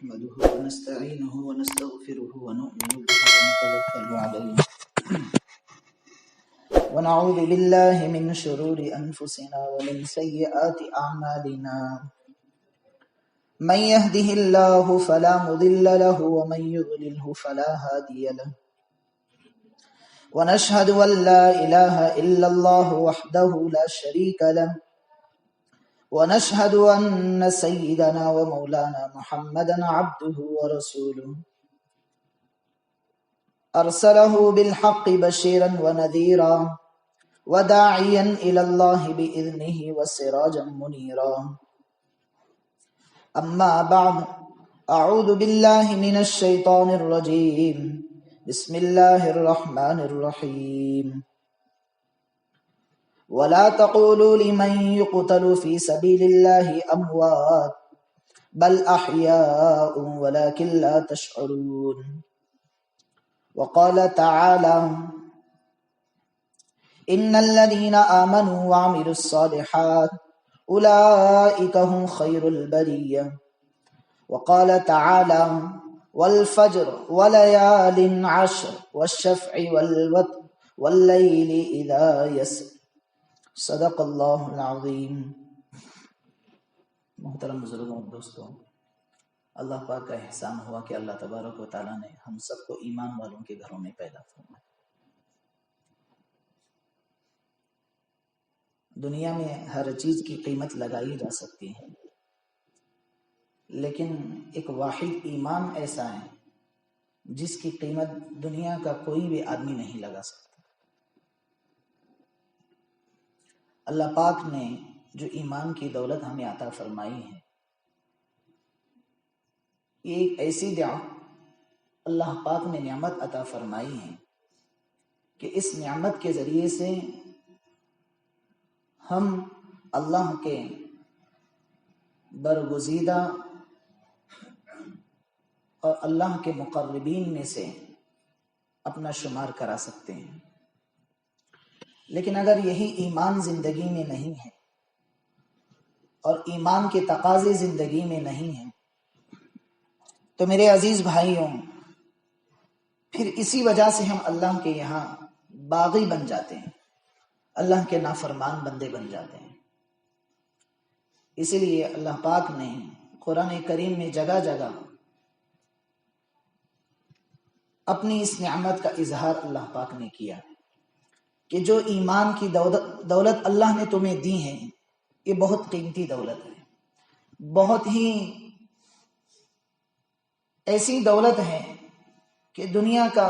نحمده ونستعينه ونستغفره ونؤمن به ونتوكل عليه ونعوذ بالله من شرور أنفسنا ومن سيئات أعمالنا من يهده الله فلا مضل له ومن يضلله فلا هادي له ونشهد أن لا إله إلا الله وحده لا شريك له ونشهد أن سيدنا ومولانا محمدا عبده ورسوله أرسله بالحق بشيرا ونذيرا وداعيا إلى الله بإذنه وسراجا منيرا أما بعد أعوذ بالله من الشيطان الرجيم بسم الله الرحمن الرحيم ولا تقولوا لمن يقتل في سبيل الله أموات بل أحياء ولكن لا تشعرون وقال تعالى إن الذين آمنوا وعملوا الصالحات أولئك هم خير البرية وقال تعالى والفجر وليال عشر والشفع والوتر والليل إذا يسر صدق اللہ العظیم۔ محترم بزرگوں اور دوستوں، اللہ پاک کا احسان ہوا کہ اللہ تبارک و تعالیٰ نے ہم سب کو ایمان والوں کے گھروں میں پیدا فرمایا۔ دنیا میں ہر چیز کی قیمت لگائی جا سکتی ہے، لیکن ایک واحد ایمان ایسا ہے جس کی قیمت دنیا کا کوئی بھی آدمی نہیں لگا سکتا۔ اللہ پاک نے جو ایمان کی دولت ہمیں عطا فرمائی ہے، یہ ایک ایسی اللہ پاک نے نعمت عطا فرمائی ہے کہ اس نعمت کے ذریعے سے ہم اللہ کے برگزیدہ اور اللہ کے مقربین میں سے اپنا شمار کرا سکتے ہیں۔ لیکن اگر یہی ایمان زندگی میں نہیں ہے اور ایمان کے تقاضے زندگی میں نہیں ہیں تو میرے عزیز بھائیوں، پھر اسی وجہ سے ہم اللہ کے یہاں باغی بن جاتے ہیں، اللہ کے نافرمان بندے بن جاتے ہیں۔ اسی لیے اللہ پاک نے قرآن کریم میں جگہ جگہ اپنی اس نعمت کا اظہار اللہ پاک نے کیا کہ جو ایمان کی دولت اللہ نے تمہیں دی ہے، یہ بہت قیمتی دولت ہے، بہت ہی ایسی دولت ہے کہ دنیا کا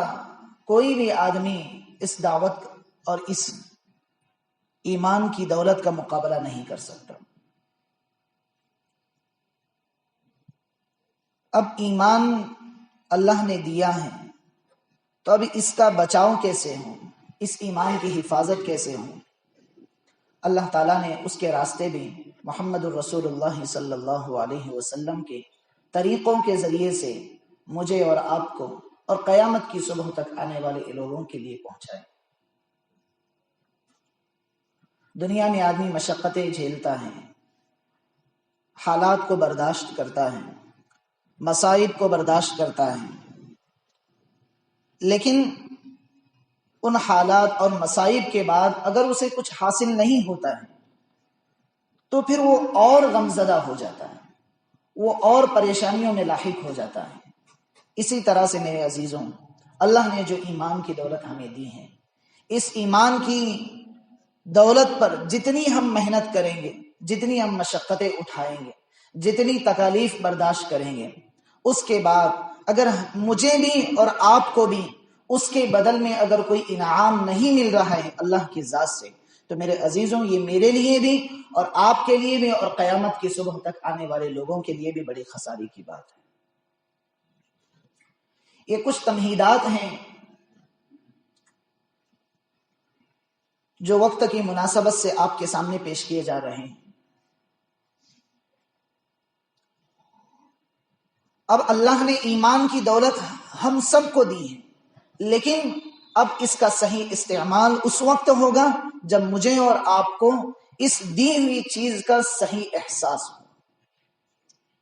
کوئی بھی آدمی اس دعوت اور اس ایمان کی دولت کا مقابلہ نہیں کر سکتا۔ اب ایمان اللہ نے دیا ہے تو اب اس کا بچاؤ کیسے ہو، اس ایمان کی حفاظت کیسے ہو؟ اللہ تعالیٰ نے اس کے راستے بھی محمد الرسول اللہ صلی اللہ علیہ وسلم کے طریقوں کے ذریعے سے مجھے اور آپ کو اور قیامت کی صبح تک آنے والے لوگوں کے لیے پہنچائے۔ دنیا میں آدمی مشقتیں جھیلتا ہے، حالات کو برداشت کرتا ہے، مصائب کو برداشت کرتا ہے، لیکن ان حالات اور مصائب کے بعد اگر اسے کچھ حاصل نہیں ہوتا ہے تو پھر وہ اور غمزدہ ہو جاتا ہے، وہ اور پریشانیوں میں لاحق ہو جاتا ہے۔ اسی طرح سے میرے عزیزوں، اللہ نے جو ایمان کی دولت ہمیں دی ہے، اس ایمان کی دولت پر جتنی ہم محنت کریں گے، جتنی ہم مشقتیں اٹھائیں گے، جتنی تکالیف برداشت کریں گے، اس کے بعد اگر مجھے بھی اور آپ کو بھی اس کے بدل میں اگر کوئی انعام نہیں مل رہا ہے اللہ کی ذات سے، تو میرے عزیزوں یہ میرے لیے بھی اور آپ کے لیے بھی اور قیامت کی صبح تک آنے والے لوگوں کے لیے بھی بڑی خسارے کی بات ہے۔ یہ کچھ تمہیدات ہیں جو وقت کی مناسبت سے آپ کے سامنے پیش کیے جا رہے ہیں۔ اب اللہ نے ایمان کی دولت ہم سب کو دی ہے، لیکن اب اس کا صحیح استعمال اس وقت ہوگا جب مجھے اور آپ کو اس دی ہوئی چیز کا صحیح احساس ہو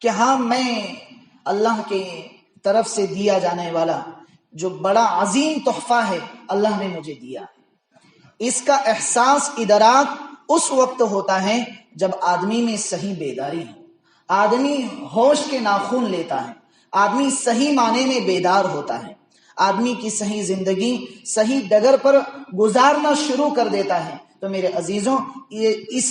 کہ ہاں میں اللہ کے طرف سے دیا جانے والا جو بڑا عظیم تحفہ ہے اللہ نے مجھے دیا. اس کا احساس ادراک اس وقت ہوتا ہے جب آدمی میں صحیح بیداری ہو، آدمی ہوش کے ناخن لیتا ہے، آدمی صحیح معنی میں بیدار ہوتا ہے، آدمی کی صحیح زندگی صحیح ڈگر پر گزارنا شروع کر دیتا ہے. تو میرے عزیزوں، یہ اس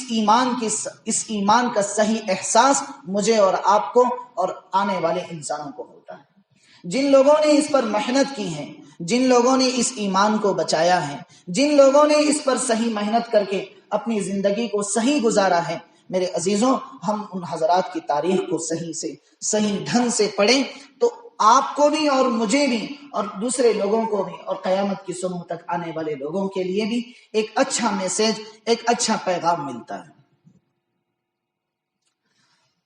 ایمان کا صحیح احساس مجھے اور آپ کو اور آنے والے انسانوں کو ہوتا ہے. جن لوگوں نے اس پر محنت کی ہے، جن لوگوں نے اس ایمان کو بچایا ہے، جن لوگوں نے اس پر صحیح محنت کر کے اپنی زندگی کو صحیح گزارا ہے، میرے عزیزوں، ہم ان حضرات کی تاریخ کو صحیح ڈھنگ سے پڑھیں تو آپ کو بھی اور مجھے بھی اور دوسرے لوگوں کو بھی اور قیامت کی صبح تک آنے والے لوگوں کے لیے بھی ایک اچھا میسج، ایک اچھا پیغام ملتا ہے.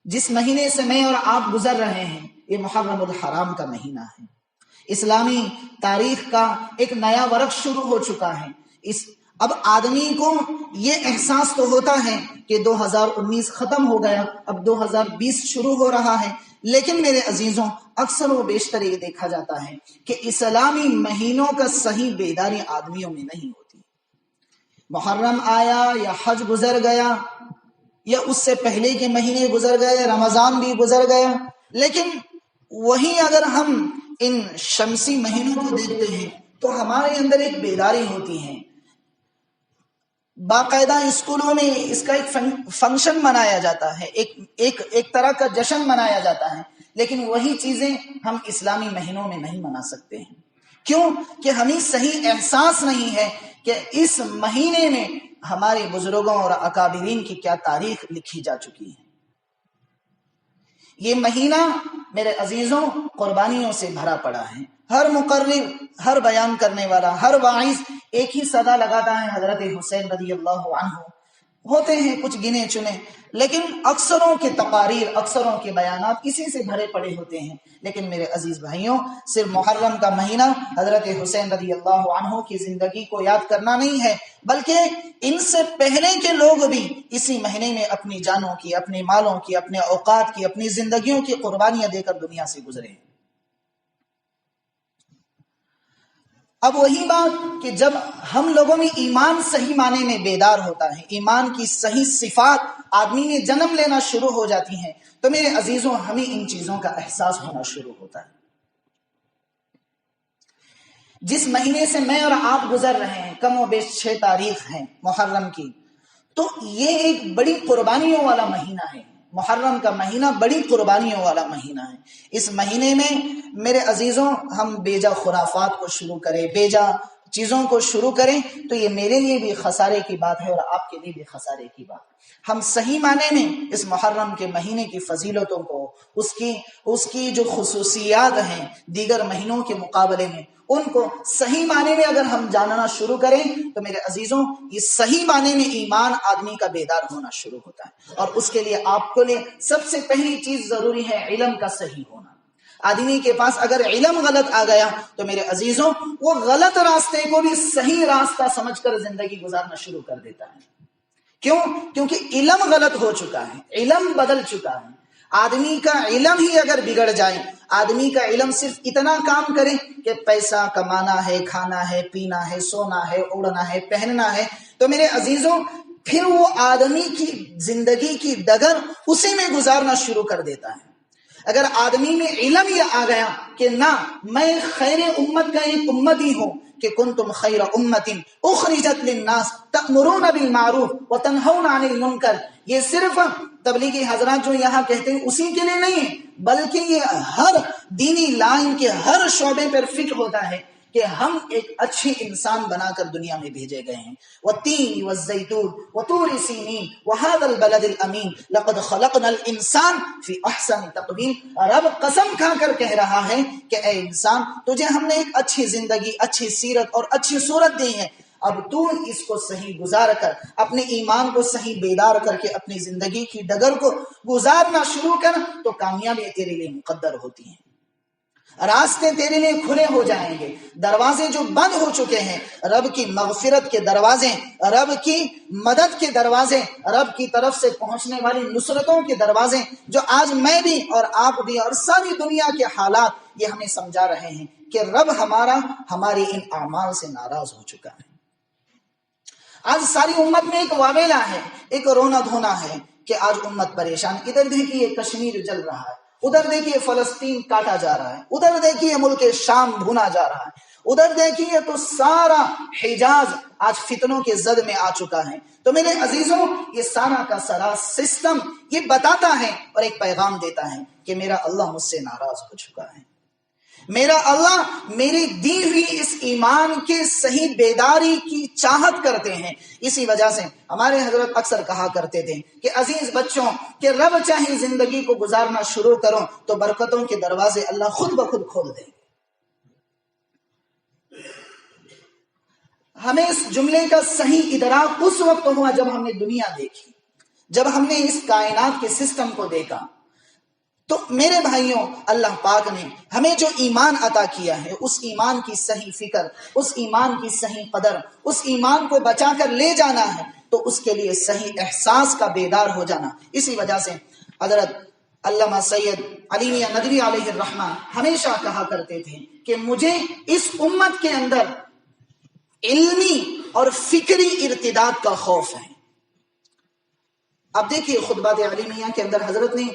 جس مہینے سے میں اور آپ گزر رہے ہیں یہ محرم الحرام کا مہینہ ہے. اسلامی تاریخ کا ایک نیا ورق شروع ہو چکا ہے. اب آدمی کو یہ احساس تو ہوتا ہے کہ 2019 ختم ہو گیا، اب 2020 شروع ہو رہا ہے. لیکن میرے عزیزوں، اکثر و بیشتر یہ دیکھا جاتا ہے کہ اسلامی مہینوں کا صحیح بیداری آدمیوں میں نہیں ہوتی. محرم آیا یا حج گزر گیا یا اس سے پہلے کے مہینے گزر گئے، رمضان بھی گزر گیا، لیکن وہیں اگر ہم ان شمسی مہینوں کو دیکھتے ہیں تو ہمارے اندر ایک بیداری ہوتی ہے. باقاعدہ اسکولوں میں اس کا ایک فنکشن منایا جاتا ہے، ایک طرح کا جشن منایا جاتا ہے، لیکن وہی چیزیں ہم اسلامی مہینوں میں نہیں منا سکتے ہیں. کیوں؟ کہ ہمیں صحیح احساس نہیں ہے کہ اس مہینے میں ہمارے بزرگوں اور اکابرین کی کیا تاریخ لکھی جا چکی ہے. یہ مہینہ میرے عزیزوں قربانیوں سے بھرا پڑا ہے. ہر مقرر، ہر بیان کرنے والا، ہر واعظ ایک ہی صدا لگاتا ہے، حضرت حسین رضی اللہ عنہ. ہوتے ہیں کچھ گنے چنے، لیکن اکثروں کے تقاریر، اکثروں کے بیانات اسی سے بھرے پڑے ہوتے ہیں. لیکن میرے عزیز بھائیوں، صرف محرم کا مہینہ حضرت حسین رضی اللہ عنہ کی زندگی کو یاد کرنا نہیں ہے، بلکہ ان سے پہلے کے لوگ بھی اسی مہینے میں اپنی جانوں کی، اپنے مالوں کی، اپنے اوقات کی، اپنی زندگیوں کی قربانیاں دے کر دنیا سے گزرے. اب وہی بات کہ جب ہم لوگوں میں ایمان صحیح معنی میں بیدار ہوتا ہے، ایمان کی صحیح صفات آدمی میں جنم لینا شروع ہو جاتی ہیں، تو میرے عزیزوں ہمیں ان چیزوں کا احساس ہونا شروع ہوتا ہے. جس مہینے سے میں اور آپ گزر رہے ہیں، کم و بیش 6 تاریخ ہیں محرم کی، تو یہ ایک بڑی قربانیوں والا مہینہ ہے. محرم کا مہینہ بڑی قربانیوں والا مہینہ ہے. اس مہینے میں میرے عزیزوں ہم بیجا خرافات کو شروع کریں، بیجا چیزوں کو شروع کریں تو یہ میرے لیے بھی خسارے کی بات ہے اور آپ کے لیے بھی خسارے کی بات. ہم صحیح معنی میں اس محرم کے مہینے کی فضیلتوں کو، اس کی جو خصوصیات ہیں دیگر مہینوں کے مقابلے میں، ان کو صحیح معنی میں اگر ہم جاننا شروع کریں تو میرے عزیزوں یہ صحیح معنی میں ایمان آدمی کا بیدار ہونا شروع ہوتا ہے. اور اس کے لیے آپ کو لیے سب سے پہلی چیز ضروری ہے علم کا صحیح ہونا. آدمی کے پاس اگر علم غلط آ گیا تو میرے عزیزوں وہ غلط راستے کو بھی صحیح راستہ سمجھ کر زندگی گزارنا شروع کر دیتا ہے. کیوں؟ کیونکہ علم غلط ہو چکا ہے، علم بدل چکا ہے. آدمی کا علم ہی اگر بگڑ جائے، آدمی کا علم صرف اتنا کام کرے کہ پیسہ کمانا ہے، کھانا ہے، پینا ہے، سونا ہے، اڑنا ہے، پہننا ہے، تو میرے عزیزوں پھر وہ آدمی کی زندگی کی ڈگر اسی میں گزارنا شروع کر دیتا ہے. اگر آدمی میں علم یہ آ گیا کہ نہ میں خیر امت کا ایک امتی ہوں، کہ کنتم خیر امت اخرجت للناس تأمرون بالمعروف وتنہون عن المنکر، یہ صرف تبلیغی حضرات جو یہاں کہتے ہیں اسی کے لیے نہیں ہے، بلکہ یہ ہر دینی لائن کے ہر شعبے پر فٹ ہوتا ہے کہ ہم ایک اچھی انسان بنا کر دنیا میں بھیجے گئے ہیں. والتین والزیتون وطور سینین وهذا البلد الامین لقد خلقنا الانسان فی احسن تقویم. اور اب قسم کھا کر کہہ رہا ہے کہ اے انسان، تجھے ہم نے ایک اچھی زندگی، اچھی سیرت اور اچھی صورت دی ہے، اب تو اس کو صحیح گزار کر، اپنے ایمان کو صحیح بیدار کر کے اپنی زندگی کی ڈگر کو گزارنا شروع کر، تو کامیابی تیرے لیے مقدر ہوتی ہے. راستے تیرے لیے کھلے ہو جائیں گے، دروازے جو بند ہو چکے ہیں، رب کی مغفرت کے دروازے، رب کی مدد کے دروازے، رب کی طرف سے پہنچنے والی نصرتوں کے دروازے، جو آج میں بھی اور آپ بھی اور ساری دنیا کے حالات یہ ہمیں سمجھا رہے ہیں کہ رب ہمارا ہمارے ان اعمال سے ناراض ہو چکا ہے۔ آج ساری امت میں ایک واویلا ہے، ایک رونا دھونا ہے کہ آج امت پریشان۔ ادھر دیکھیے کشمیر جل رہا ہے، ادھر دیکھیے فلسطین کاٹا جا رہا ہے، ادھر دیکھیے ملک شام بھونا جا رہا ہے، ادھر دیکھیے تو سارا حجاز آج فتنوں کے زد میں آ چکا ہے۔ تو میرے عزیزوں، یہ سارا کا سارا سسٹم یہ بتاتا ہے اور ایک پیغام دیتا ہے کہ میرا اللہ مجھ سے ناراض ہو چکا ہے، میرا اللہ میری دی ہوئی اس ایمان کے صحیح بیداری کی چاہت کرتے ہیں۔ اسی وجہ سے ہمارے حضرت اکثر کہا کرتے تھے کہ عزیز بچوں کہ رب چاہے زندگی کو گزارنا شروع کرو تو برکتوں کے دروازے اللہ خود بخود کھول دیں۔ ہمیں اس جملے کا صحیح ادراک اس وقت ہوا جب ہم نے دنیا دیکھی، جب ہم نے اس کائنات کے سسٹم کو دیکھا۔ تو میرے بھائیوں، اللہ پاک نے ہمیں جو ایمان عطا کیا ہے، اس ایمان کی صحیح فکر، اس ایمان کی صحیح قدر، اس ایمان کو بچا کر لے جانا ہے تو اس کے لیے صحیح احساس کا بیدار ہو جانا۔ اسی وجہ سے حضرت علامہ سید علی میاں ندوی علیہ الرحمہ ہمیشہ کہا کرتے تھے کہ مجھے اس امت کے اندر علمی اور فکری ارتداد کا خوف ہے۔ اب دیکھیے خطبات علی میاں کے اندر حضرت نے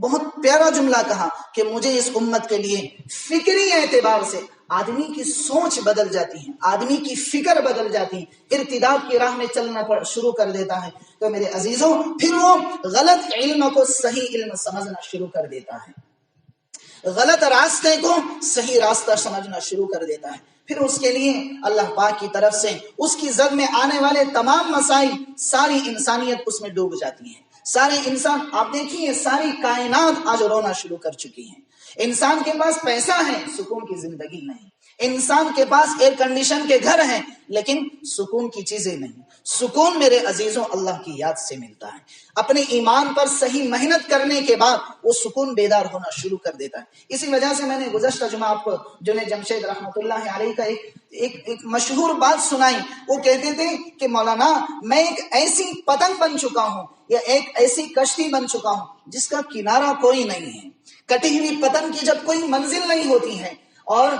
بہت پیارا جملہ کہا کہ مجھے اس امت کے لیے فکری اعتبار سے آدمی کی سوچ بدل جاتی ہے، آدمی کی فکر بدل جاتی ہے، ارتداد کی راہ میں چلنا شروع کر دیتا ہے۔ تو میرے عزیزوں پھر وہ غلط علم کو صحیح علم سمجھنا شروع کر دیتا ہے، غلط راستے کو صحیح راستہ سمجھنا شروع کر دیتا ہے۔ پھر اس کے لیے اللہ پاک کی طرف سے اس کی زد میں آنے والے تمام مسائل، ساری انسانیت اس میں ڈوب جاتی ہے۔ سارے انسان، آپ دیکھیے ساری کائنات آج رونا شروع کر چکی ہے۔ انسان کے پاس پیسہ ہے، سکون کی زندگی نہیں۔ انسان کے پاس ایئر کنڈیشن کے گھر ہیں لیکن سکون کی چیزیں نہیں۔ سکون میرے عزیزوں اللہ کی یاد سے ملتا ہے۔ اپنے ایمان پر صحیح محنت کرنے کے بعد وہ سکون بیدار ہونا شروع کر دیتا ہے۔ اسی وجہ سے میں نے گزشتہ جمعہ آپ کو جنید جمشید رحمۃ اللہ علیہ کا ایک مشہور بات سنائی۔ وہ کہتے تھے کہ مولانا میں ایک ایسی پتنگ بن چکا ہوں یا ایک ایسی کشتی بن چکا ہوں جس کا کنارہ کوئی نہیں ہے۔ کٹی ہوئی پتنگ کی جب کوئی منزل نہیں ہوتی ہے اور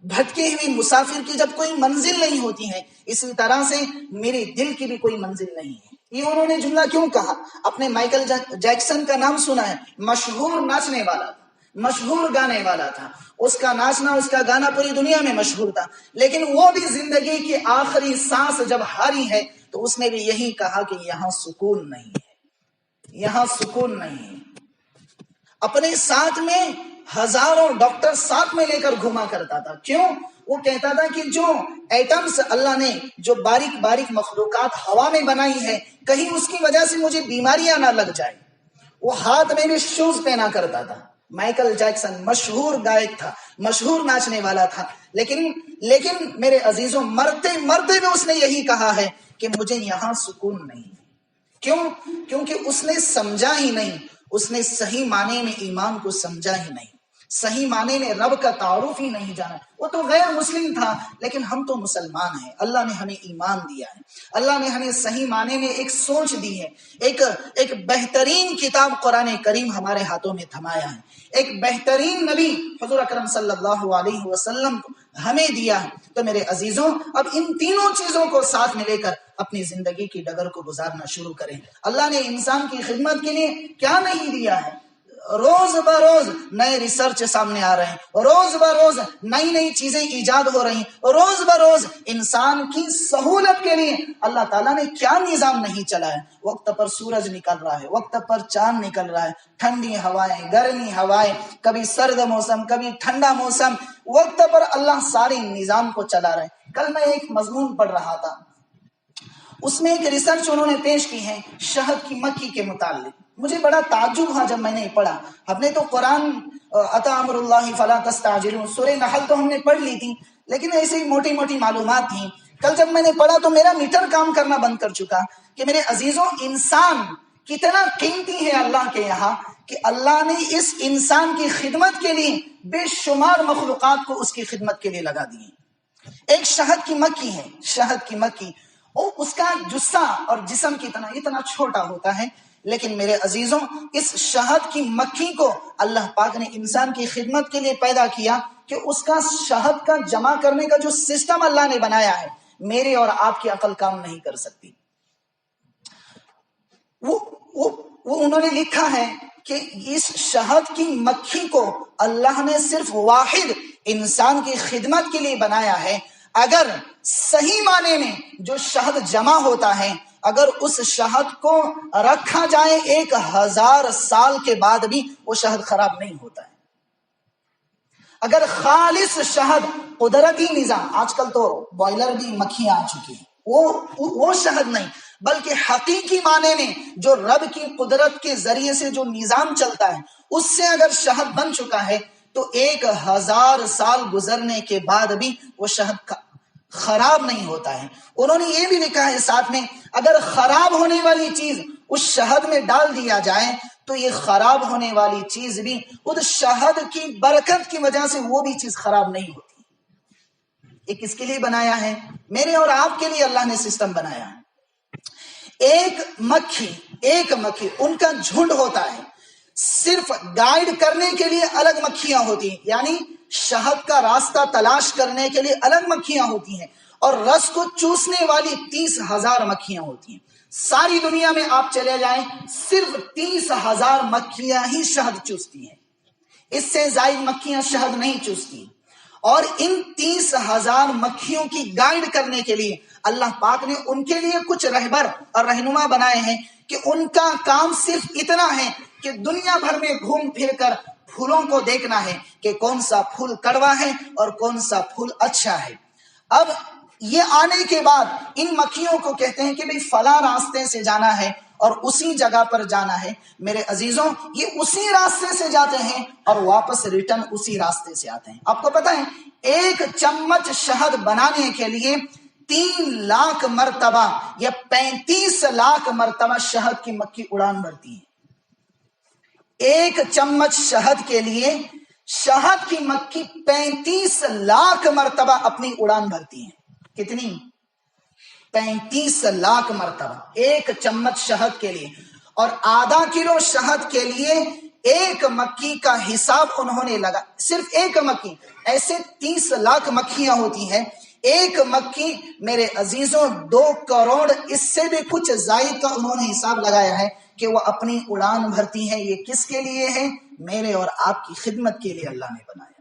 بھٹکے ہوئی مسافر کی جب کوئی منزل نہیں ہوتی ہے، اسی طرح سے میرے دل کی بھی کوئی منزل نہیں ہے۔ یہ انہوں نے جملہ کیوں کہا؟ اپنے مائیکل جیکسن کا نام سنا ہے، مشہور ناچنے والا تھا، مشہور گانے والا تھا، اس کا ناچنا اس کا گانا پوری دنیا میں مشہور تھا، لیکن وہ بھی زندگی کی آخری سانس جب ہاری ہے تو اس نے بھی یہی کہا کہ یہاں سکون نہیں ہے، یہاں سکون نہیں ہے۔ اپنے ساتھ میں ہزاروں ڈاکٹر ساتھ میں لے کر گھوما کرتا تھا۔ کیوں؟ وہ کہتا تھا کہ جو ایٹمز اللہ نے جو باریک باریک مخلوقات ہوا میں بنائی ہے، کہیں اس کی وجہ سے مجھے بیماریاں نہ لگ جائیں۔ وہ ہاتھ میں بھی شوز پہنا کرتا تھا۔ مائیکل جیکسن مشہور گائک تھا، مشہور ناچنے والا تھا، لیکن میرے عزیزوں مرتے مرتے بھی اس نے یہی کہا ہے کہ مجھے یہاں سکون نہیں۔ کیوں؟ کیونکہ اس نے سمجھا ہی نہیں، اس نے صحیح معنی میں ایمان کو سمجھا ہی نہیں، صحیح معنی میں رب کا تعارف ہی نہیں جانا۔ وہ تو غیر مسلم تھا لیکن ہم تو مسلمان ہیں۔ اللہ نے ہمیں ایمان دیا ہے، اللہ نے ہمیں صحیح معنی میں ایک سوچ دی ہے، ایک بہترین کتاب قرآن کریم ہمارے ہاتھوں میں تھمایا ہے، ایک بہترین نبی حضور اکرم صلی اللہ علیہ وسلم کو ہمیں دیا ہے۔ تو میرے عزیزوں اب ان تینوں چیزوں کو ساتھ میں لے کر اپنی زندگی کی ڈگر کو گزارنا شروع کریں۔ اللہ نے انسان کی خدمت کے لیے کیا نہیں دیا ہے؟ روز بروز نئے ریسرچ سامنے آ رہے ہیں، روز بروز نئی نئی چیزیں ایجاد ہو رہی ہیں، روز بروز انسان کی سہولت کے لیے اللہ تعالیٰ نے کیا نظام نہیں چلایا۔ وقت پر سورج نکل رہا ہے، وقت پر چاند نکل رہا ہے، ٹھنڈی ہوائیں، گرمی ہوائیں، کبھی سرد موسم، کبھی ٹھنڈا موسم، وقت پر اللہ سارے نظام کو چلا رہے ہیں۔ کل میں ایک مضمون پڑھ رہا تھا، اس میں ایک ریسرچ انہوں نے پیش کی ہے شہد کی مکھی کے متعلق۔ مجھے بڑا تعجب ہوا جب میں نے پڑھا۔ ہم نے تو قرآن اتی امر اللہ فلا تستعجلوا سورہ نحل تو ہم نے پڑھ لی تھی، لیکن ایسی موٹی موٹی معلومات تھیں۔ کل جب میں نے پڑھا تو میرا میٹر کام کرنا بند کر چکا کہ میرے عزیزوں انسان کتنا قیمتی ہے اللہ کے یہاں کہ اللہ نے اس انسان کی خدمت کے لیے بے شمار مخلوقات کو اس کی خدمت کے لیے لگا دیے۔ ایک شہد کی مکھی ہے، شہد کی مکھی، اور اس کا جسہ اور جسم کی اتنا چھوٹا ہوتا ہے، لیکن میرے عزیزوں اس شہد کی مکھی کو اللہ پاک نے انسان کی خدمت کے لیے پیدا کیا کہ اس کا شہد کا جمع کرنے کا جو سسٹم اللہ نے بنایا ہے میرے اور آپ کی عقل کام نہیں کر سکتی۔ وہ انہوں نے لکھا ہے کہ اس شہد کی مکھی کو اللہ نے صرف واحد انسان کی خدمت کے لیے بنایا ہے۔ اگر صحیح معنی میں جو شہد جمع ہوتا ہے، اگر اس شہد کو رکھا جائے 1000 سال کے بعد بھی وہ شہد خراب نہیں ہوتا ہے۔ اگر خالص شہد قدرتی نظام، آج کل تو بوائلر بھی مکھیاں آ چکی ہیں، وہ شہد نہیں بلکہ حقیقی معنی میں جو رب کی قدرت کے ذریعے سے جو نظام چلتا ہے اس سے اگر شہد بن چکا ہے تو 1000 سال گزرنے کے بعد بھی وہ شہد خراب نہیں ہوتا ہے۔ انہوں نے یہ بھی لکھا ہے ساتھ میں، اگر خراب ہونے والی چیز اس شہد میں ڈال دیا جائے تو یہ خراب ہونے والی چیز بھی اس شہد کی برکت کی وجہ سے وہ بھی چیز خراب نہیں ہوتی۔ یہ کس کے لیے بنایا ہے؟ میرے اور آپ کے لیے اللہ نے سسٹم بنایا ہے۔ ایک مکھی ان کا جھنڈ ہوتا ہے، صرف گائیڈ کرنے کے لیے الگ مکھیاں ہوتی ہیں، یعنی شہد کا راستہ تلاش کرنے کے لیے الگ مکھیاں ہوتی ہیں، اور رس کو چوسنے والی 30,000 مکھیاں ہوتی ہیں۔ ساری دنیا میں آپ چلے جائیں صرف 30,000 مکھیاں ہی شہد چوستی ہیں، اس سے زائد مکھیاں شہد نہیں چوستی۔ اور ان 30,000 مکھیوں کی گائیڈ کرنے کے لیے اللہ پاک نے ان کے لیے کچھ رہبر اور رہنما بنائے ہیں کہ ان کا کام صرف اتنا ہے کہ دنیا بھر میں گھوم پھر کر پھولوں کو دیکھنا ہے کہ کون سا پھول کڑوا ہے اور کون سا پھول اچھا ہے۔ اب یہ آنے کے بعد ان مکھیوں کو کہتے ہیں کہ بھئی فلاں راستے سے جانا ہے اور اسی جگہ پر جانا ہے۔ میرے عزیزوں یہ اسی راستے سے جاتے ہیں اور واپس ریٹرن اسی راستے سے آتے ہیں۔ آپ کو پتا ہے 1 چمچ شہد بنانے کے لیے 3 لاکھ مرتبہ یا 35 لاکھ مرتبہ شہد کی مکھی اڑان بھرتی ہے۔ 1 چمچ شہد کے لیے شہد کی مکھی 35 لاکھ مرتبہ اپنی اڑان بھرتی ہے۔ کتنی؟ 35 لاکھ مرتبہ 1 چمچ شہد کے لیے، اور آدھا کلو شہد کے لیے 1 مکھی کا حساب انہوں نے لگا، صرف 1 مکھی، ایسے 30 لاکھ مکھیاں ہوتی ہیں۔ 1 مکھی میرے عزیزوں 2 کروڑ اس سے بھی کچھ زائد کا انہوں نے حساب لگایا ہے کہ وہ اپنی اڑان بھرتی ہیں۔ یہ کس کے لیے ہے؟ میرے اور آپ کی خدمت کے لیے اللہ نے بنایا۔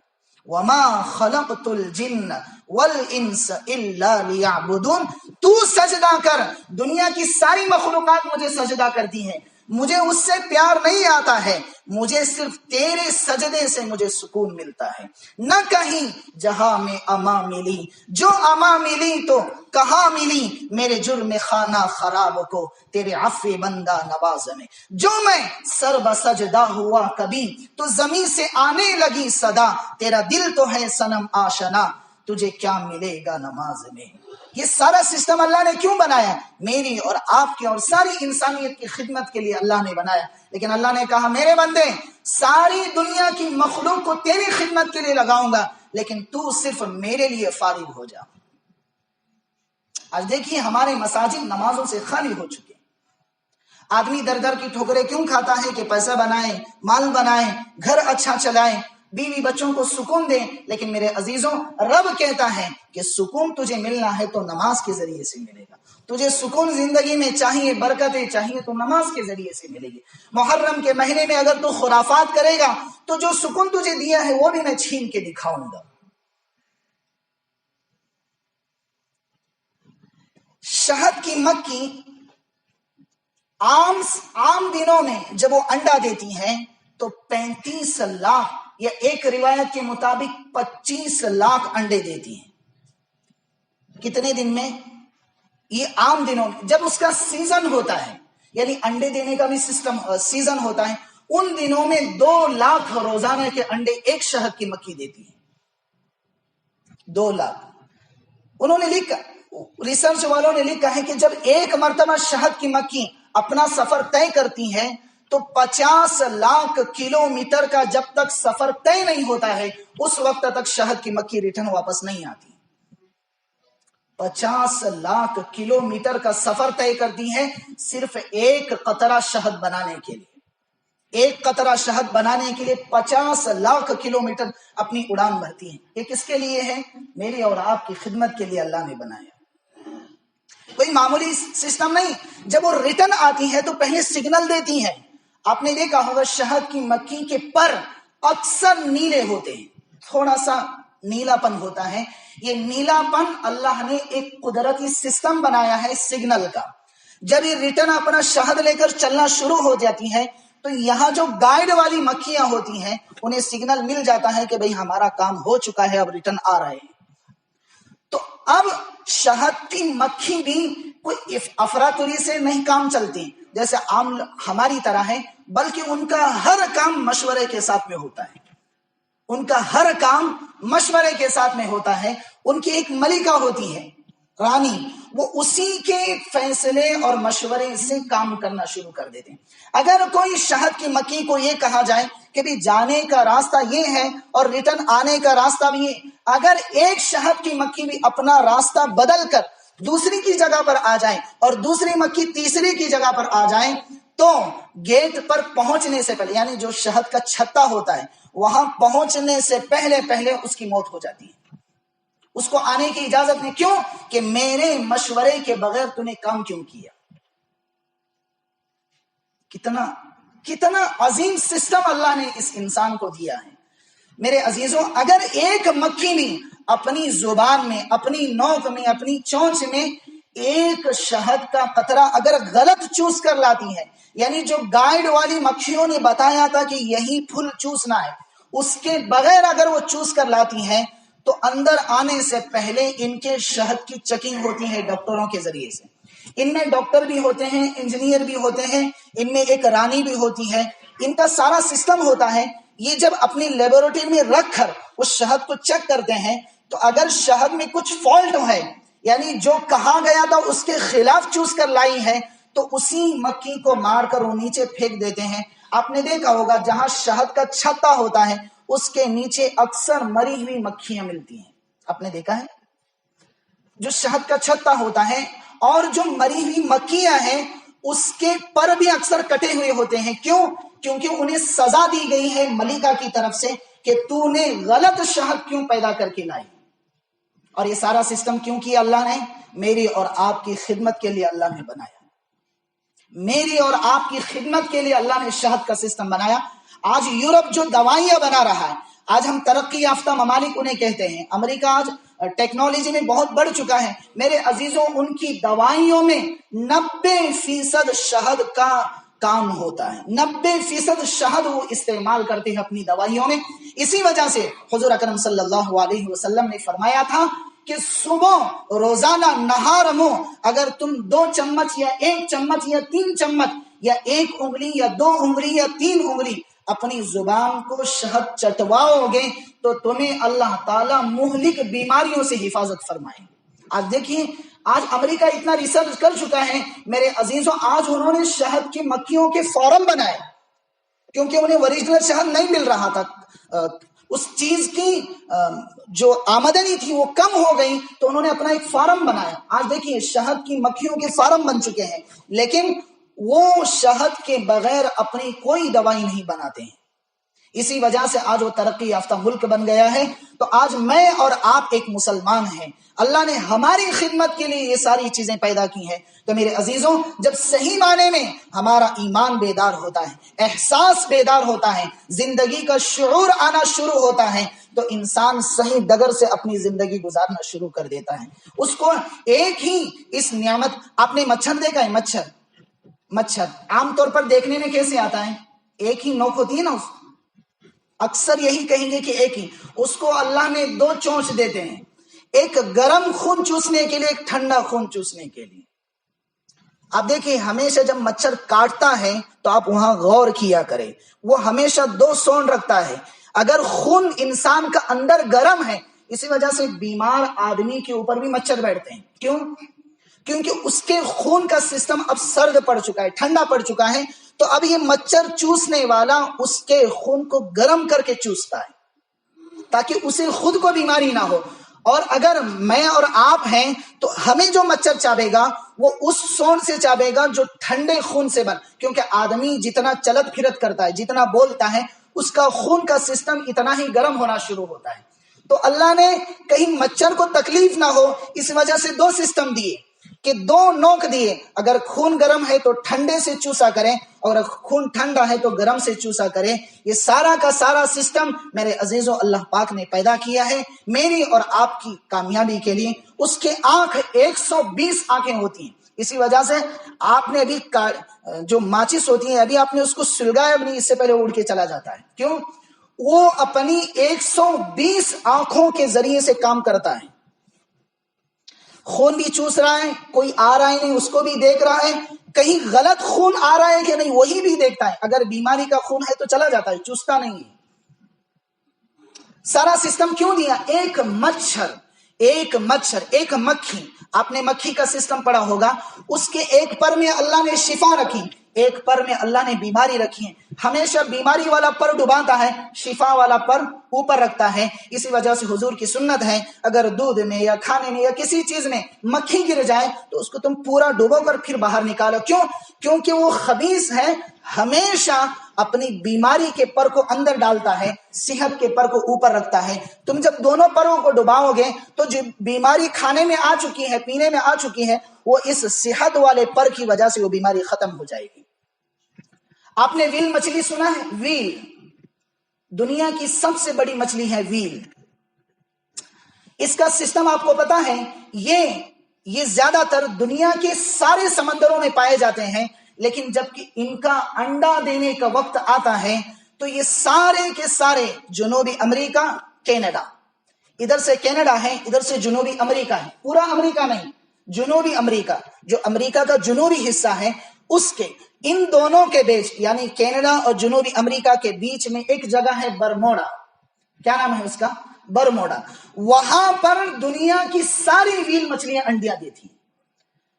وَمَا خَلَقْتُ الْجِنَّ وَالْإِنسَ إِلَّا لِيَعْبُدُونَ، تو سجدہ کر، دنیا کی ساری مخلوقات مجھے سجدہ کرتی ہیں، مجھے اس سے پیار نہیں آتا ہے، مجھے صرف تیرے سجدے سے مجھے سکون ملتا ہے۔ نہ کہیں جہاں میں اما ملی، جو اما ملی تو کہاں ملی، میرے جرم خانہ خراب کو تیرے عفو بندہ نواز میں۔ جو میں سر بسجدہ ہوا کبھی تو زمین سے آنے لگی صدا، تیرا دل تو ہے صنم آشنا، تجھے کیا ملے گا نماز میں۔ یہ سارا سسٹم اللہ نے کیوں بنایا؟ میری اور آپ کی اور ساری انسانیت کی خدمت کے لیے اللہ نے بنایا۔ لیکن اللہ نے کہا میرے بندے ساری دنیا کی مخلوق کو تیری خدمت کے لیے لگاؤں گا، لیکن تو صرف میرے لیے فارغ ہو جا۔ آج دیکھیے ہمارے مساجد نمازوں سے خالی ہو چکے۔ آدمی در در کی ٹھوکریں کیوں کھاتا ہے؟ کہ پیسہ بنائے، مال بنائے، گھر اچھا چلائے، بیوی بچوں کو سکون دے۔ لیکن میرے عزیزوں رب کہتا ہے کہ سکون تجھے ملنا ہے تو نماز کے ذریعے سے ملے گا۔ تجھے سکون زندگی میں چاہیے، برکتیں چاہیے تو نماز کے ذریعے سے ملے گی۔ محرم کے مہینے میں اگر تو خرافات کرے گا تو جو سکون تجھے دیا ہے وہ بھی میں چھین کے دکھاؤں گا۔ شہد کی مکھی عام دنوں میں جب وہ انڈا دیتی ہیں تو 35 لاکھ یا ایک روایت کے مطابق 25 لاکھ انڈے دیتی ہیں۔ کتنے دن میں؟ یہ عام دنوں میں، جب اس کا سیزن ہوتا ہے، یعنی انڈے دینے کا بھی سیزن ہوتا ہے، ان دنوں میں 2 لاکھ روزانہ کے انڈے ایک شہد کی مکھی دیتی ہے۔ 2 لاکھ۔ انہوں نے لکھا، ریسرچ والوں نے لکھا ہے کہ جب ایک مرتبہ شہد کی مکھی اپنا سفر طے کرتی ہے تو 50 لاکھ کلومیٹر کا جب تک سفر طے نہیں ہوتا ہے اس وقت تک شہد کی مکھی ریٹرن واپس نہیں آتی۔ 50 لاکھ کلومیٹر کا سفر طے کرتی ہے صرف ایک قطرہ شہد بنانے کے لیے۔ ایک قطرہ شہد بنانے کے لیے 50 لاکھ کلومیٹر اپنی اڑان بھرتی ہیں۔ یہ کس کے لیے ہے؟ میری اور آپ کی خدمت کے لیے اللہ نے بنایا۔ کوئی معمولی سسٹم نہیں۔ جب وہ ریٹرن آتی ہے تو پہلے سگنل دیتی ہے۔ آپ نے دیکھا ہوگا شہد کی مکھی کے پر اکثر نیلے ہوتے ہیں، تھوڑا سا نیلا پن ہوتا ہے۔ یہ نیلا پن اللہ نے ایک قدرتی سسٹم بنایا ہے سگنل کا۔ جب یہ ریٹرن اپنا شہد لے کر چلنا شروع ہو جاتی ہے تو یہاں جو گائیڈ والی مکھیاں ہوتی ہیں انہیں سگنل مل جاتا ہے کہ بھئی ہمارا کام ہو چکا ہے، اب ریٹرن آ رہے ہیں۔ تو اب شہد کی مکھی بھی کوئی افراتوری سے نہیں کام چلتی جیسے عام ہماری طرح ہے، بلکہ ان کا ہر کام مشورے کے ساتھ میں ہوتا ہے۔ ان کا ہر کام مشورے کے ساتھ میں ہوتا ہے۔ ان کی ایک ملکہ ہوتی ہے، رانی، وہ اسی کے فیصلے اور مشورے سے کام کرنا شروع کر دیتے ہیں۔ اگر کوئی شہد کی مکھی کو یہ کہا جائے کہ بھی جانے کا راستہ یہ ہے اور ریٹرن آنے کا راستہ بھی یہ، اگر ایک شہد کی مکھی بھی اپنا راستہ بدل کر دوسری کی جگہ پر آ جائے اور دوسری مکھی تیسری کی جگہ پر آ جائے تو گیٹ پر پہنچنے سے پہلے، یعنی جو شہد کا چھتا ہوتا ہے وہاں پہنچنے سے پہلے اس کی موت ہو جاتی ہے۔ اس کو آنے کی اجازت نہیں۔ کیوں؟ کہ میرے مشورے کے بغیر تو نے کام کیوں کیا۔ کتنا عظیم سسٹم اللہ نے اس انسان کو دیا ہے۔ میرے عزیزوں، اگر ایک مکھی بھی اپنی زبان میں، اپنی نوک میں، اپنی چونچ میں ایک شہد کا قطرہ اگر غلط چوس کر لاتی ہے، یعنی جو گائیڈ والی مکھیوں نے بتایا تھا کہ یہی پھول چوسنا ہے، اس کے بغیر اگر وہ چوس کر لاتی ہیں تو اندر آنے سے پہلے ان کے شہد کی چیکنگ ہوتی ہے ڈاکٹروں کے ذریعے سے۔ ان میں ڈاکٹر بھی ہوتے ہیں، انجینئر بھی ہوتے ہیں، ان میں ایک رانی بھی ہوتی ہے، ان کا سارا سسٹم ہوتا ہے۔ یہ جب اپنی لیبورٹری میں رکھ کر اس شہد کو چیک کرتے ہیں تو اگر شہد میں کچھ فالٹ ہے، یعنی جو کہا گیا تھا اس کے خلاف چوس کر لائی ہے، تو اسی مکھی کو مار کر وہ نیچے پھینک دیتے ہیں۔ آپ نے دیکھا ہوگا جہاں شہد کا چھتا ہوتا ہے اس کے نیچے اکثر مری ہوئی مکھیاں ملتی ہیں۔ آپ نے دیکھا ہے جو شہد کا چھتا ہوتا ہے اور جو مری ہوئی مکھیاں ہیں اس کے پر بھی اکثر کٹے ہوئے ہوتے ہیں۔ کیوں؟ کیونکہ انہیں سزا دی گئی ہے ملکہ کی طرف سے کہ تو نے غلط شہد کیوں پیدا کر کے لائی۔ اور یہ سارا سسٹم کیوں کیا اللہ نے؟ میری اور آپ کی خدمت کے لیے اللہ نے بنایا۔ میری اور آپ کی خدمت کے لیے اللہ نے شہد کا سسٹم بنایا۔ آج یورپ جو دوائیاں بنا رہا ہے، آج ہم ترقی یافتہ ممالک انہیں کہتے ہیں، امریکہ آج ٹیکنالوجی میں بہت بڑھ چکا ہے۔ میرے عزیزوں، ان کی دوائیوں میں 90% شہد کا کام ہوتا ہے۔ 90% شہد وہ استعمال کرتے ہیں اپنی دوائیوں میں۔ اسی وجہ سے حضور اکرم صلی اللہ علیہ وسلم نے فرمایا تھا کہ صبح روزانہ نہار مو اگر تم 2 چمچ یا 1 چمچ یا 3 چمچ یا 1 انگلی یا 2 انگلی یا 3 انگلی اپنی زبان کو شہد چٹواؤ گے تو تمہیں اللہ تعالیٰ مہلک بیماریوں سے حفاظت فرمائے۔ آج دیکھیے، آج امریکہ اتنا ریسرچ کر چکا ہے میرے عزیزوں، آج انہوں نے شہد کی مکھیوں کے فارم بنائے کیونکہ انہیں اوریجنل شہد نہیں مل رہا تھا۔ اس چیز کی جو آمدنی تھی وہ کم ہو گئی تو انہوں نے اپنا ایک فارم بنایا۔ آج دیکھیے شہد کی مکھیوں کے فارم بن چکے ہیں، لیکن وہ شہد کے بغیر اپنی کوئی دوائی نہیں بناتے ہیں۔ اسی وجہ سے آج وہ ترقی یافتہ ملک بن گیا ہے۔ تو آج میں اور آپ ایک مسلمان ہیں، اللہ نے ہماری خدمت کے لیے یہ ساری چیزیں پیدا کی ہیں۔ تو میرے عزیزوں، جب صحیح معنی میں ہمارا ایمان بیدار ہوتا ہے، احساس بیدار ہوتا ہے، زندگی کا شعور آنا شروع ہوتا ہے تو انسان صحیح ڈگر سے اپنی زندگی گزارنا شروع کر دیتا ہے۔ اس کو ایک ہی اس نعمت، آپ نے مچھر دیکھا ہے؟ مچھر عام طور پر دیکھنے میں کیسے آتا ہے؟ ایک ہی نوک ہوتی ہے نا، اکثر یہی کہیں گے کہ ایک ہی۔ اس کو اللہ نے 2 چونچ دیتے ہیں، ایک گرم خون چوسنے کے لیے، ایک ٹھنڈا خون چوسنے کے لیے۔ آپ دیکھیں ہمیشہ جب مچھر کاٹتا ہے تو آپ وہاں غور کیا کریں، وہ ہمیشہ 2 سونڈ رکھتا ہے۔ اگر خون انسان کا اندر گرم ہے، اسی وجہ سے بیمار آدمی کے اوپر بھی مچھر بیٹھتے ہیں۔ کیوں؟ کیونکہ اس کے خون کا سسٹم اب سرد پڑ چکا ہے، ٹھنڈا پڑ چکا ہے، تو اب یہ مچھر چوسنے والا اس کے خون کو گرم کر کے چوستا ہے تاکہ اسے خود کو بیماری نہ ہو. اور اگر میں اور آپ ہیں تو ہمیں جو مچھر چابے گا وہ اس سونڈ سے چابے گا جو ٹھنڈے خون سے کیونکہ آدمی جتنا چلت پھرت کرتا ہے، جتنا بولتا ہے، اس کا خون کا سسٹم اتنا ہی گرم ہونا شروع ہوتا ہے. تو اللہ نے کہیں مچھر کو تکلیف نہ ہو اس وجہ سے دو سسٹم دیے کہ دو نوک دیے. اگر خون گرم ہے تو ٹھنڈے سے چوسا کریں، اور خون ٹھنڈا ہے تو گرم سے چوسا کریں. یہ سارا کا سارا سسٹم میرے عزیزوں اللہ پاک نے پیدا کیا ہے میری اور آپ کی کامیابی کے لیے. اس کے آنکھ 120 آنکھیں ہوتی ہیں. اسی وجہ سے آپ نے ابھی جو ماچس ہوتی ہیں ابھی آپ نے اس کو سلگایا بھی نہیں، اس سے پہلے اڑ کے چلا جاتا ہے. کیوں؟ وہ اپنی 120 آنکھوں کے ذریعے سے کام کرتا ہے. خون بھی چوس رہا ہے، کوئی آ رہا ہے نہیں اس کو بھی دیکھ رہا ہے، کہیں غلط خون آ رہا ہے کہ نہیں وہی بھی دیکھتا ہے. اگر بیماری کا خون ہے تو چلا جاتا ہے، چوستا نہیں ہے. سارا سسٹم کیوں دیا؟ ایک مچھر، ایک مکھی. آپ نے مکھی کا سسٹم پڑھا ہوگا. اس کے ایک پر میں اللہ نے شفا رکھی، ایک پر میں اللہ نے بیماری رکھی ہے. ہمیشہ بیماری والا پر ڈباتا ہے، شفا والا پر اوپر رکھتا ہے. اسی وجہ سے حضور کی سنت ہے اگر دودھ میں یا کھانے میں یا کسی چیز میں مکھی گر جائے تو اس کو تم پورا ڈوبو کر پھر باہر نکالو. کیوں؟ کیونکہ وہ خبیث ہے، ہمیشہ اپنی بیماری کے پر کو اندر ڈالتا ہے، صحت کے پر کو اوپر رکھتا ہے. تم جب دونوں پروں کو ڈباؤ گے تو جو بیماری کھانے میں آ چکی ہے، پینے میں آ چکی ہے، وہ اس صحت والے پر کی وجہ سے وہ بیماری ختم ہو جائے گی. آپ نے ویل مچھلی سنا ہے؟ ویل دنیا کی سب سے بڑی مچھلی ہے ویل. اس کا سسٹم آپ کو پتا ہے، یہ زیادہ تر دنیا کے سارے سمندروں میں پائے جاتے ہیں. لیکن جب کہ ان کا انڈا دینے کا وقت آتا ہے تو یہ سارے کے سارے جنوبی امریکہ، کینیڈا، ادھر سے کینیڈا ہے، ادھر سے جنوبی امریکہ ہے، پورا امریکہ نہیں، جنوبی امریکہ جو امریکہ کا جنوبی حصہ ہے اس کے ان دونوں کے بیچ یعنی کینیڈا اور جنوبی امریکہ کے بیچ میں ایک جگہ ہے برموڈا. کیا نام ہے اس کا؟ برموڈا. وہاں پر دنیا کی ساری ویل مچھلیاں انڈیا دیتی ہیں.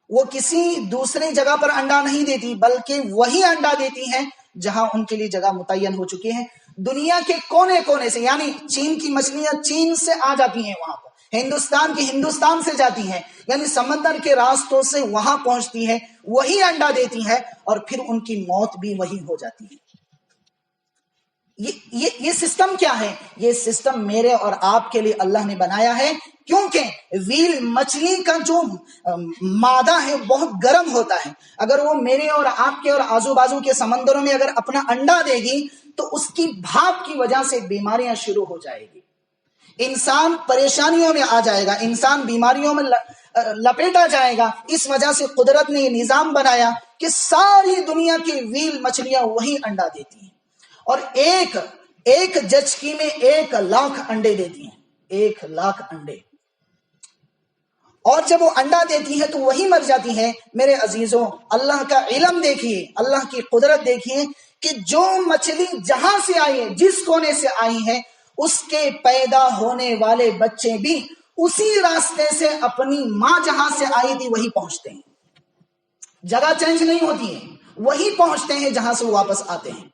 وہ کسی دوسری جگہ پر انڈا نہیں دیتی بلکہ وہی انڈا دیتی ہیں جہاں ان کے لیے جگہ متعین ہو چکی ہے. دنیا کے کونے کونے سے، یعنی چین کی مچھلیاں چین سے آ جاتی ہیں وہاں پر، ہندوستان کی ہندوستان سے جاتی ہیں، یعنی سمندر کے راستوں سے وہاں پہنچتی ہے، وہی انڈا دیتی ہے اور پھر ان کی موت بھی وہی ہو جاتی ہے. یہ سسٹم کیا ہے؟ یہ سسٹم میرے اور آپ کے لیے اللہ نے بنایا ہے کیونکہ ویل مچھلی کا جو مادہ ہے بہت گرم ہوتا ہے. اگر وہ میرے اور آپ کے اور آزو بازو کے سمندروں میں اگر اپنا انڈا دے گی تو اس کی بھاپ کی وجہ سے بیماریاں شروع ہو جائے گی، انسان پریشانیوں میں آ جائے گا، انسان بیماریوں میں لپیٹا جائے گا. اس وجہ سے قدرت نے یہ نظام بنایا کہ ساری دنیا کی ویل مچھلیاں وہی انڈا دیتی ہیں اور ایک جچکی میں 1,00,000 انڈے دیتی ہیں، 1,00,000 انڈے. اور جب وہ انڈا دیتی ہے تو وہی مر جاتی ہے. میرے عزیزوں اللہ کا علم دیکھیے، اللہ کی قدرت دیکھیے کہ جو مچھلی جہاں سے آئی ہے، جس کونے سے آئی ہے، اس کے پیدا ہونے والے بچے بھی اسی راستے سے اپنی ماں جہاں سے آئی تھی وہی پہنچتے ہیں. جگہ چینج نہیں ہوتی ہے، وہی پہنچتے ہیں جہاں سے وہ واپس آتے ہیں.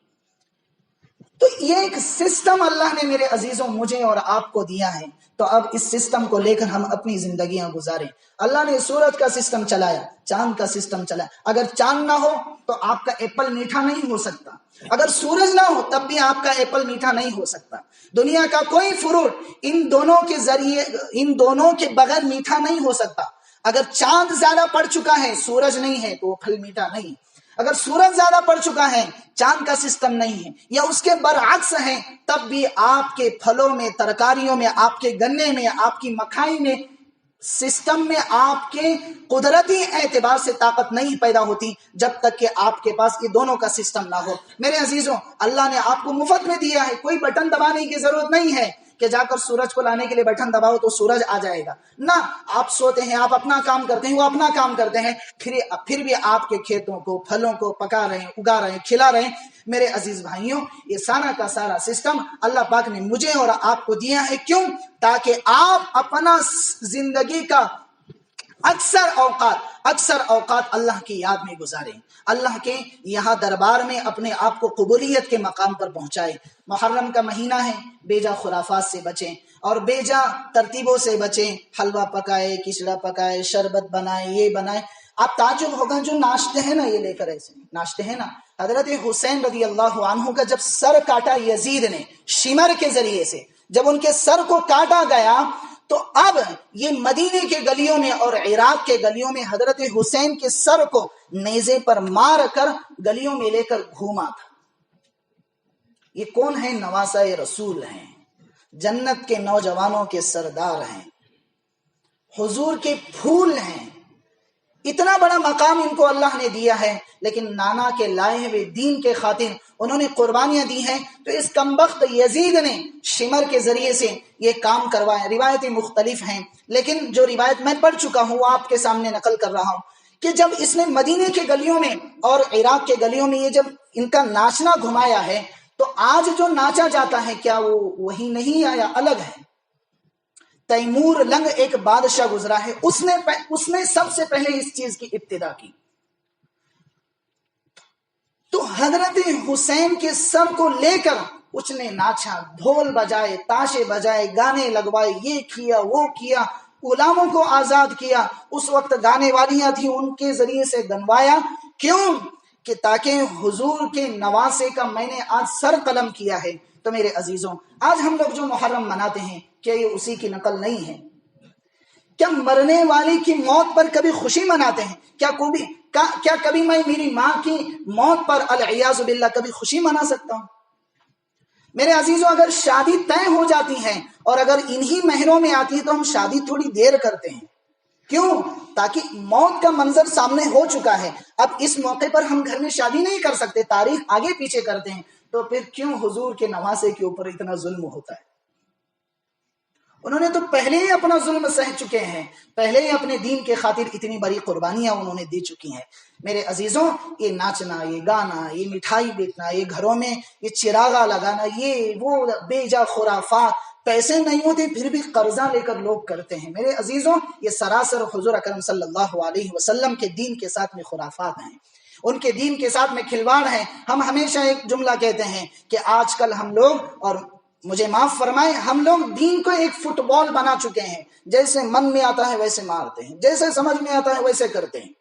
تو یہ ایک سسٹم اللہ نے میرے عزیزوں مجھے اور آپ کو دیا ہے. تو اب اس سسٹم کو لے کر ہم اپنی زندگیاں گزاریں. اللہ نے سورج کا سسٹم چلایا، چاند کا سسٹم چلایا. اگر چاند نہ ہو تو آپ کا ایپل میٹھا نہیں ہو سکتا، اگر سورج نہ ہو تب بھی آپ کا ایپل میٹھا نہیں ہو سکتا. دنیا کا کوئی فروٹ ان دونوں کے ذریعے، ان دونوں کے بغیر میٹھا نہیں ہو سکتا. اگر چاند زیادہ پڑ چکا ہے، سورج نہیں ہے، تو وہ پھل میٹھا نہیں. اگر سورج زیادہ پڑ چکا ہے، چاند کا سسٹم نہیں ہے، یا اس کے برعکس ہے، تب بھی آپ کے پھلوں میں، ترکاریوں میں، آپ کے گنے میں، آپ کی مکھائی میں، سسٹم میں آپ کے قدرتی اعتبار سے طاقت نہیں پیدا ہوتی جب تک کہ آپ کے پاس یہ دونوں کا سسٹم نہ ہو. میرے عزیزوں اللہ نے آپ کو مفت میں دیا ہے، کوئی بٹن دبانے کی ضرورت نہیں ہے کہ جا کر سورج کو لانے کے لیے بٹن دباؤ تو سورج آ جائے گا. نہ، آپ سوتے ہیں، آپ اپنا کام کرتے ہیں، وہ اپنا کام کرتے ہیں، پھر بھی آپ کے کھیتوں کو، پھلوں کو پکا رہے ہیں، اگا رہے ہیں، کھلا رہے ہیں. میرے عزیز بھائیوں یہ سارا کا سارا سسٹم اللہ پاک نے مجھے اور آپ کو دیا ہے. کیوں؟ تاکہ آپ اپنا زندگی کا اکثر اوقات اللہ کی یاد میں گزاریں، اللہ کے یہاں دربار میں اپنے آپ کو قبولیت کے مقام پر پہنچائے۔ محرم کا مہینہ ہے، بے جا خرافات سے بچیں اور بے جا ترتیبوں سے بچیں۔ حلوہ پکائے، کچڑا پکائے، شربت بنائے، یہ بنائے، آپ تعجب ہوگا جو ناشتے ہیں نا، یہ لے کر ایسے ناشتے ہیں نا۔ حضرت حسین رضی اللہ عنہ کا جب سر کاٹا یزید نے شمر کے ذریعے سے، جب ان کے سر کو کاٹا گیا تو اب یہ مدینے کے گلیوں میں اور عراق کے گلیوں میں حضرت حسین کے سر کو نیزے پر مار کر گلیوں میں لے کر گھوما تھا۔ یہ کون ہیں؟ نواسہ رسول ہیں، جنت کے نوجوانوں کے سردار ہیں، حضور کے پھول ہیں۔ اتنا بڑا مقام ان کو اللہ نے دیا ہے، لیکن نانا کے لائے ہوئے دین کے خاطر انہوں نے قربانیاں دی ہیں۔ تو اس کمبخت یزید نے شمر کے ذریعے سے یہ کام کروایا۔ روایتیں مختلف ہیں، لیکن جو روایت میں پڑھ چکا ہوں وہ آپ کے سامنے نقل کر رہا ہوں کہ جب اس نے مدینے کے گلیوں میں اور عراق کے گلیوں میں یہ جب ان کا ناچنا گھمایا ہے، تو آج جو ناچا جاتا ہے کیا وہ وہی نہیں آیا؟ الگ ہے۔ تیمور لنگ ایک بادشاہ گزرا ہے، اس نے سب سے پہلے اس چیز کی ابتدا کی۔ تو حضرت حسین کے سر کو لے کر اس نے ناچا، ڈھول بجائے، تاشے بجائے، گانے لگوائے، یہ کیا وہ کیا، غلاموں کو آزاد کیا۔ اس وقت گانے والیاں تھیں، ان کے ذریعے سے گنوایا۔ کیوں؟ کہ تاکہ حضور کے نواسے کا میں نے آج سر قلم کیا ہے۔ تو میرے عزیزوں، آج ہم لوگ جو محرم مناتے ہیں کیا یہ اسی کی نقل نہیں ہے؟ کیا مرنے والے کی موت پر کبھی خوشی مناتے ہیں؟ کیا کبھی میں میری ماں کی موت پر العیاذ باللہ کبھی خوشی منا سکتا ہوں؟ میرے عزیزوں، اگر شادی طے ہو جاتی ہے اور اگر انہی مہینوں میں آتی ہے تو ہم شادی تھوڑی دیر کرتے ہیں۔ کیوں؟ تاکہ موت کا منظر سامنے ہو چکا ہے، اب اس موقع پر ہم گھر میں شادی نہیں کر سکتے، تاریخ آگے پیچھے کرتے ہیں۔ تو پھر کیوں حضور کے نواسے کے اوپر اتنا ظلم ہوتا ہے؟ انہوں نے تو پہلے ہی اپنا ظلم سہ چکے ہیں، پہلے ہی اپنے دین کے خاطر اتنی بڑی قربانیاں انہوں نے دی چکی ہیں۔ میرے عزیزوں، یہ ناچنا، یہ گانا، یہ مٹھائی بیچنا، یہ گھروں میں یہ چراغا لگانا، یہ وہ بے جا خرافات، پیسے نہیں ہوتے پھر بھی قرضہ لے کر لوگ کرتے ہیں۔ میرے عزیزوں، یہ سراسر حضور اکرم صلی اللہ علیہ وسلم کے دین کے ساتھ میں خرافات ہیں، ان کے دین کے ساتھ میں کھلواڑ ہیں۔ ہم ہمیشہ ایک جملہ کہتے ہیں کہ آج کل ہم لوگ، اور مجھے معاف فرمائیں، ہم لوگ دین کو ایک فٹ بال بنا چکے ہیں، جیسے من میں آتا ہے ویسے مارتے ہیں، جیسے سمجھ میں آتا ہے ویسے کرتے ہیں۔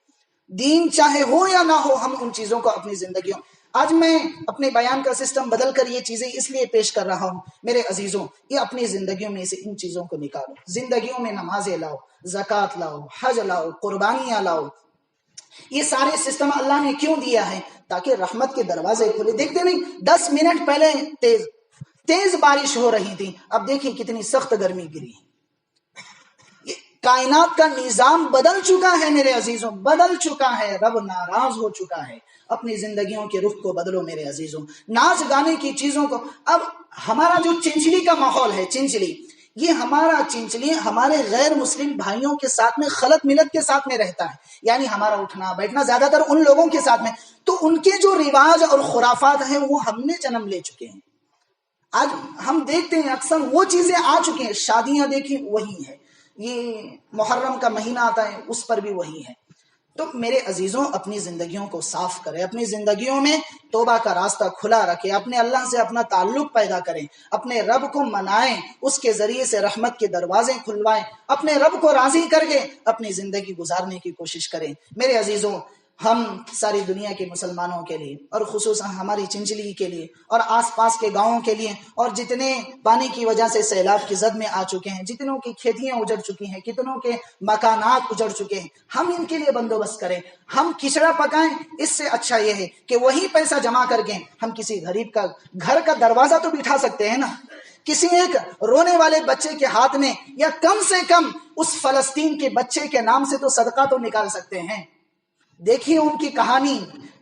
دین چاہے ہو یا نہ ہو، ہم ان چیزوں کو اپنی زندگیوں، آج میں اپنے بیان کا سسٹم بدل کر یہ چیزیں اس لیے پیش کر رہا ہوں۔ میرے عزیزوں، یہ اپنی زندگیوں میں سے ان چیزوں کو نکالو، زندگیوں میں نمازیں لاؤ، زکوٰۃ لاؤ، حج لاؤ، قربانیاں لاؤ۔ یہ سارے سسٹم اللہ نے کیوں دیا ہے؟ تاکہ رحمت کے دروازے کھلے۔ دیکھتے نہیں 10 منٹ پہلے تیز بارش ہو رہی تھی، اب دیکھیں کتنی سخت گرمی گری۔ کائنات کا نظام بدل چکا ہے میرے عزیزوں، بدل چکا ہے، رب ناراض ہو چکا ہے۔ اپنی زندگیوں کے رخ کو بدلو میرے عزیزوں، ناچ گانے کی چیزوں کو۔ اب ہمارا جو چنچلی کا ماحول ہے، چنچلی، یہ ہمارا چنچلی ہمارے غیر مسلم بھائیوں کے ساتھ میں خلط ملت کے ساتھ میں رہتا ہے، یعنی ہمارا اٹھنا بیٹھنا زیادہ تر ان لوگوں کے ساتھ میں، تو ان کے جو رواج اور خرافات ہیں وہ ہم نے جنم لے چکے ہیں۔ آج ہم دیکھتے ہیں اکثر وہ چیزیں آ چکے ہیں، شادیاں دیکھیں وہی ہے، یہ محرم کا مہینہ آتا ہے اس پر بھی وہی ہے۔ تو میرے عزیزوں، اپنی زندگیوں کو صاف کریں، اپنی زندگیوں میں توبہ کا راستہ کھلا رکھیں، اپنے اللہ سے اپنا تعلق پیدا کریں، اپنے رب کو منائیں، اس کے ذریعے سے رحمت کے دروازے کھلوائیں، اپنے رب کو راضی کر کے اپنی زندگی گزارنے کی کوشش کریں۔ میرے عزیزوں، ہم ساری دنیا کے مسلمانوں کے لیے اور خصوصاً ہماری چنچلی کے لیے اور آس پاس کے گاؤں کے لیے، اور جتنے پانی کی وجہ سے سیلاب کی زد میں آ چکے ہیں، جتنوں کی کھیتیاں اجڑ چکی ہیں، کتنوں کے مکانات اجڑ چکے ہیں، ہم ان کے لیے بندوبست کریں، ہم کھچڑا پکائیں۔ اس سے اچھا یہ ہے کہ وہی پیسہ جمع کر کے ہم کسی غریب کا گھر کا دروازہ تو بٹھا سکتے ہیں نا، کسی ایک رونے والے بچے کے ہاتھ میں، یا کم سے کم اس فلسطین کے بچے کے نام سے تو صدقہ تو نکال سکتے ہیں۔ دیکھیے ان کی کہانی،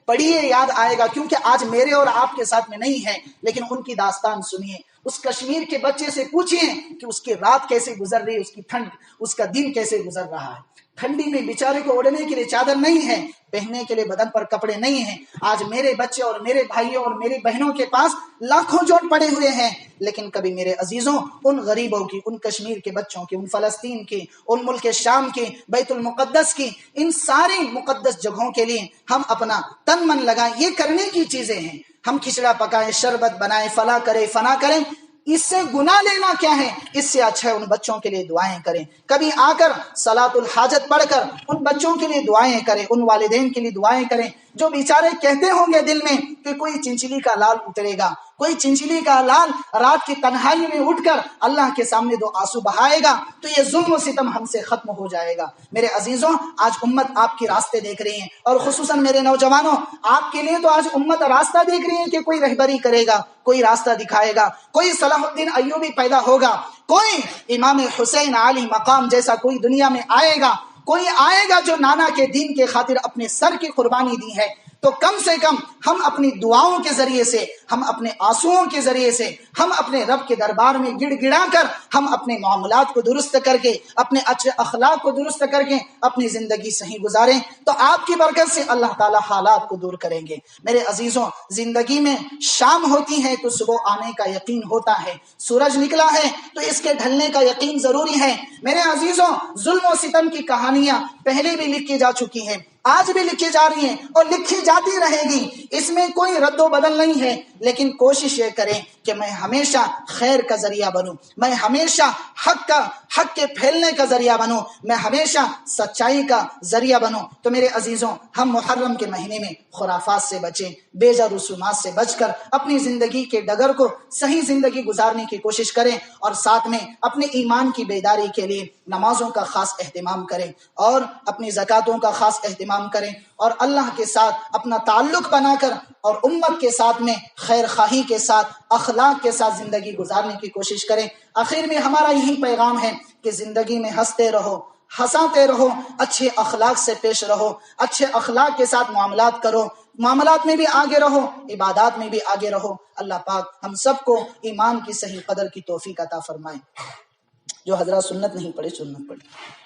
پڑھیے، یاد آئے گا، کیونکہ آج میرے اور آپ کے ساتھ میں نہیں ہے، لیکن ان کی داستان سنیے۔ اس کشمیر کے بچے سے پوچھیے کہ اس کی رات کیسے گزر رہی ہے، اس کی ٹھنڈ، اس کا دن کیسے گزر رہا ہے۔ ٹھنڈی میں بیچارے کو اوڑھنے کے لیے چادر نہیں ہے، پہننے کے لیے بدن پر کپڑے نہیں ہیں۔ آج میرے بچے اور میرے بھائیوں اور میری بہنوں کے پاس لاکھوں جوڑ پڑے ہوئے ہیں، لیکن کبھی میرے عزیزوں ان غریبوں کی، ان کشمیر کے بچوں کی، ان فلسطین کی، ان ملک شام کی، بیت المقدس کی، ان ساری مقدس جگہوں کے لیے ہم اپنا تن من لگائیں۔ یہ کرنے کی چیزیں ہیں۔ ہم کھچڑا پکائیں، شربت بنائیں، فلاں کریں، فنا کریں، اس سے گناہ لینا کیا ہے؟ اس سے اچھا ہے ان بچوں کے لیے دعائیں کریں۔ کبھی آ کر صلاۃ الحاجت پڑھ کر ان بچوں کے لیے دعائیں کریں، ان والدین کے لیے دعائیں کریں جو بیچارے کہتے ہوں گے دل میں کہ کوئی چنچلی کا لال اترے گا، کوئی چنچلی کا لال رات کی تنہائی میں اٹھ کر اللہ کے سامنے دو آنسو بہائے گا تو یہ ظلم و ستم ہم سے ختم ہو جائے گا۔ میرے عزیزوں، آج امت آپ کے راستے دیکھ رہی ہے، اور خصوصاً میرے نوجوانوں، آپ کے لیے تو آج امت راستہ دیکھ رہی ہے کہ کوئی رہبری کرے گا، کوئی راستہ دکھائے گا، کوئی صلاح الدین ایوبی پیدا ہوگا، کوئی امام حسین علی مقام جیسا کوئی دنیا میں آئے گا، کوئی آئے گا جو نانا کے دین کے خاطر اپنے سر کی قربانی دی ہے۔ تو کم سے کم ہم اپنی دعاؤں کے ذریعے سے، ہم اپنے آنسوؤں کے ذریعے سے، ہم اپنے رب کے دربار میں گڑ گڑا کر، ہم اپنے معاملات کو درست کر کے، اپنے اچھے اخلاق کو درست کر کے اپنی زندگی صحیح گزاریں، تو آپ کی برکت سے اللہ تعالی حالات کو دور کریں گے۔ میرے عزیزوں، زندگی میں شام ہوتی ہے تو صبح آنے کا یقین ہوتا ہے، سورج نکلا ہے تو اس کے ڈھلنے کا یقین ضروری ہے۔ میرے عزیزوں، ظلم و ستم کی کہانیاں پہلے بھی لکھی جا چکی ہیں، آج بھی لکھی جا رہی ہیں اور لکھی جاتی رہے گی، اس میں کوئی رد و بدل نہیں ہے، لیکن کوشش یہ کریں کہ میں ہمیشہ خیر کا ذریعہ بنوں، میں ہمیشہ حق کے پھیلنے کا ذریعہ بنوں، میں ہمیشہ سچائی کا ذریعہ بنوں۔ تو میرے عزیزوں، ہم محرم کے مہینے میں خرافات سے بچیں، بے جا رسومات سے بچ کر اپنی زندگی کے ڈگر کو صحیح زندگی گزارنے کی کوشش کریں، اور ساتھ میں اپنے ایمان کی بیداری کے لیے نمازوں کا خاص اہتمام کریں، اور اپنی زکاتوں کا خاص اہتمام کریں، اور اللہ کے ساتھ اپنا تعلق بنا کر اور امت کے ساتھ میں خیر خواہی کے ساتھ، اخلاق کے ساتھ زندگی گزارنے کی کوشش کریں۔ آخر میں ہمارا یہی پیغام ہے کہ زندگی میں ہنستے رہو، ہنساتے رہو، اچھے اخلاق سے پیش رہو، اچھے اخلاق کے ساتھ معاملات کرو، معاملات میں بھی آگے رہو، عبادات میں بھی آگے رہو۔ اللہ پاک ہم سب کو ایمان کی صحیح قدر کی توفیق عطا فرمائے۔ جو حضرات سنت نہیں پڑھے، سنت پڑھے۔